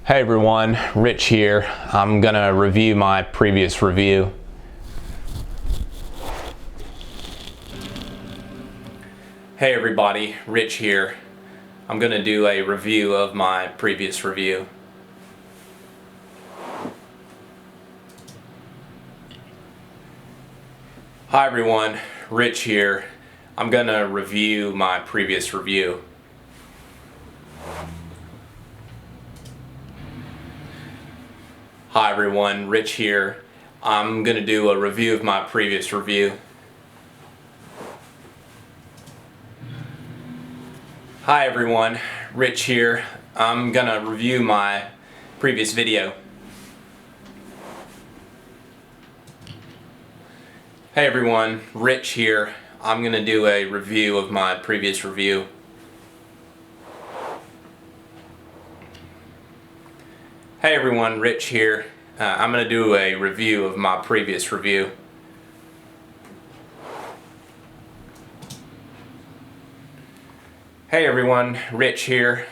Hey everyone, Rich here. I'm gonna review my previous review. Hey everybody, Rich here. I'm gonna do a review of my previous review. Hi everyone, Rich here. I'm gonna review my previous review. Hi everyone, Rich here. I'm going to do a review of my previous review. Hi everyone, Rich here. I'm going to review my previous video. Hey everyone, Rich here. I'm going to do a review of my previous review. Hey everyone, Rich here. I'm going to do a review of my previous review. Hey everyone, Rich here.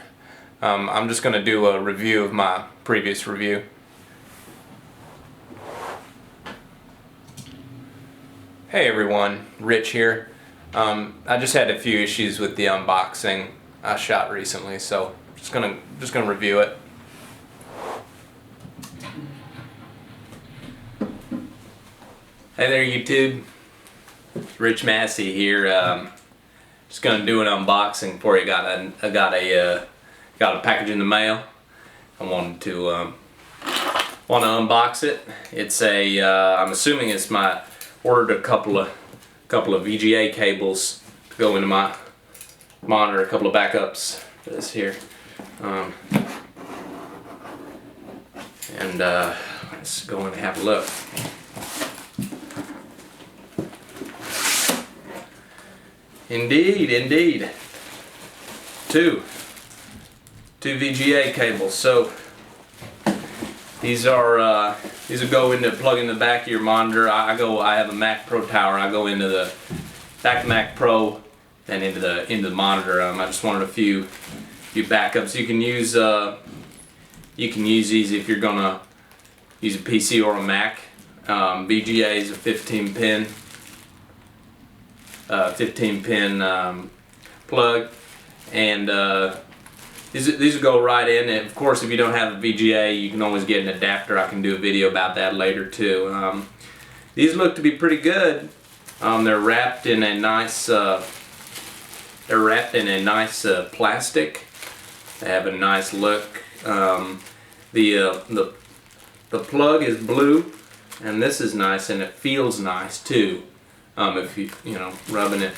I'm just going to do a review of my previous review. Hey everyone, Rich here. I just had a few issues with the unboxing I shot recently, so just gonna review it. Hey there YouTube, Rich Massey here. Just gonna do an unboxing for you. I got a package in the mail. I wanted to unbox it. It's a I'm assuming it's ordered a couple of VGA cables to go into my monitor. A couple of backups for this here. Let's go and have a look. Indeed. Two VGA cables. So these will go into plug in the back of your monitor. I have a Mac Pro tower. I go into the back of Mac Pro and into the monitor. I just wanted a few backups. You can use these if you're gonna use a PC or a Mac. VGA is a 15 pin plug, and these will go right in. And of course, if you don't have a VGA, you can always get an adapter. I can do a video about that later too. These look to be pretty good. They're wrapped in a nice plastic. They have a nice look. The plug is blue, and this is nice, and it feels nice too. If you rubbing it,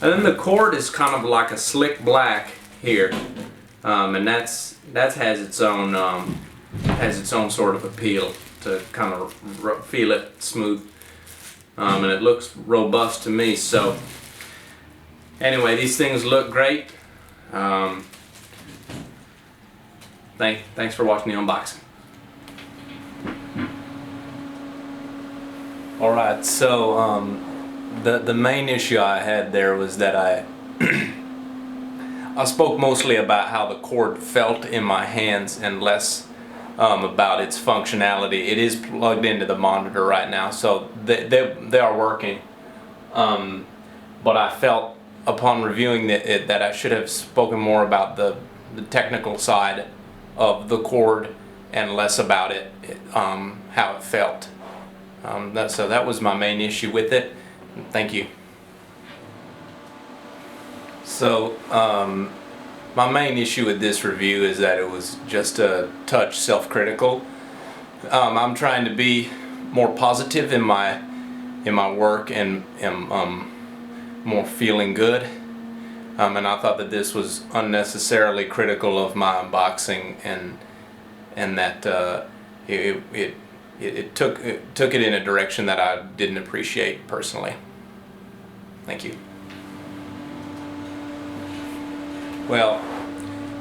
and then the cord is kind of like a slick black here, and that has its own sort of appeal to kind of feel it smooth, and it looks robust to me. So anyway, these things look great. Thanks for watching the unboxing. Alright, so the main issue I had there was that I spoke mostly about how the cord felt in my hands and less about its functionality. It is plugged into the monitor right now, so they are working. But I felt upon reviewing it that I should have spoken more about the technical side of the cord and less about how it felt. So that was my main issue with it. Thank you. So my main issue with this review is that it was just a touch self-critical. I'm trying to be more positive in my work and more feeling good. And I thought that this was unnecessarily critical of my unboxing, and that it took it in a direction that I didn't appreciate personally. Thank you. Well,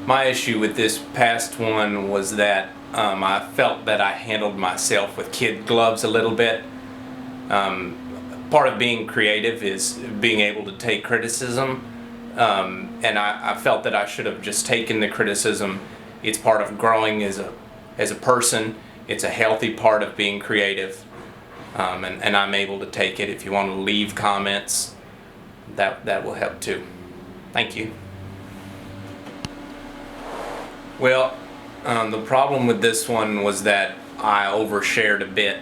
my issue with this past one was that I felt that I handled myself with kid gloves a little bit. Part of being creative is being able to take criticism, and I felt that I should have just taken the criticism It's part of growing as a person. It's a healthy part of being creative, and I'm able to take it. If you want to leave comments, that will help too. Thank you. Well, the problem with this one was that I overshared a bit,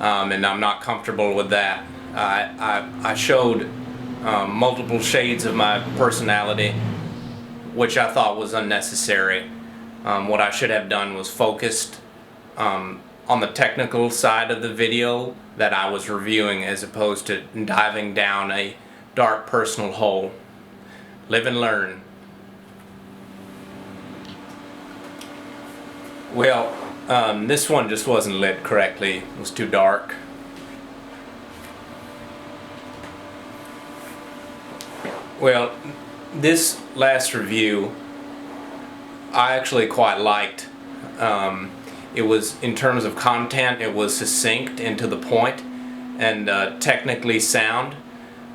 and I'm not comfortable with that. I showed multiple shades of my personality, which I thought was unnecessary. What I should have done was focused on the technical side of the video that I was reviewing, as opposed to diving down a dark personal hole. Live and learn. Well, this one just wasn't lit correctly. It was too dark. Well, this last review I actually quite liked. It was, in terms of content, it was succinct and to the point, and technically sound.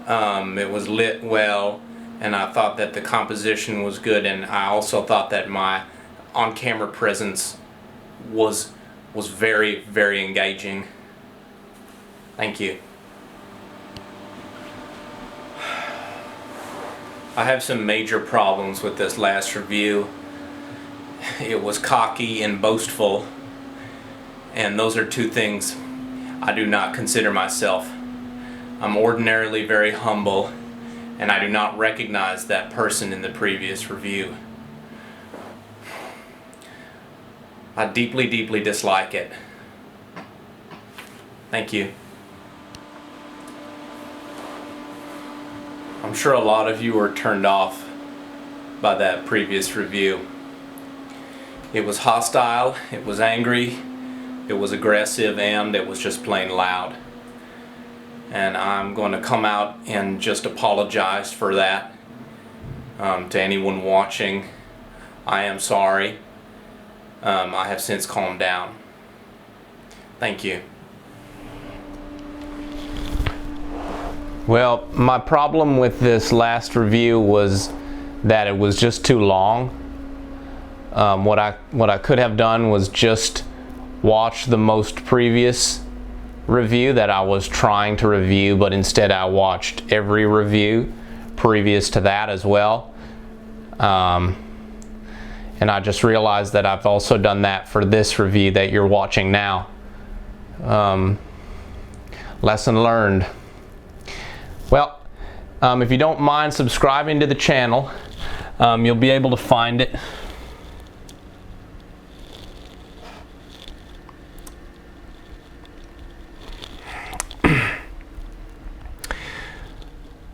It was lit well, and I thought that the composition was good, and I also thought that my on-camera presence was very, very engaging. Thank you. I have some major problems with this last review. It was cocky and boastful, and those are two things I do not consider myself. I'm ordinarily very humble, and I do not recognize that person in the previous review. I deeply, deeply dislike it. Thank you. I'm sure a lot of you were turned off by that previous review. It was hostile, it was angry, it was aggressive, and it was just plain loud. And I'm going to come out and just apologize for that to anyone watching. I am sorry. I have since calmed down. Thank you. Well, my problem with this last review was that it was just too long. What I could have done was just watch the most previous review that I was trying to review, but instead I watched every review previous to that as well. And I just realized that I've also done that for this review that you're watching now. Lesson learned. Well, if you don't mind subscribing to the channel, you'll be able to find it.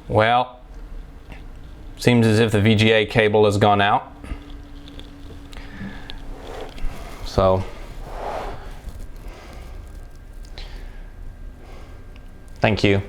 Well, seems as if the VGA cable has gone out. So, thank you.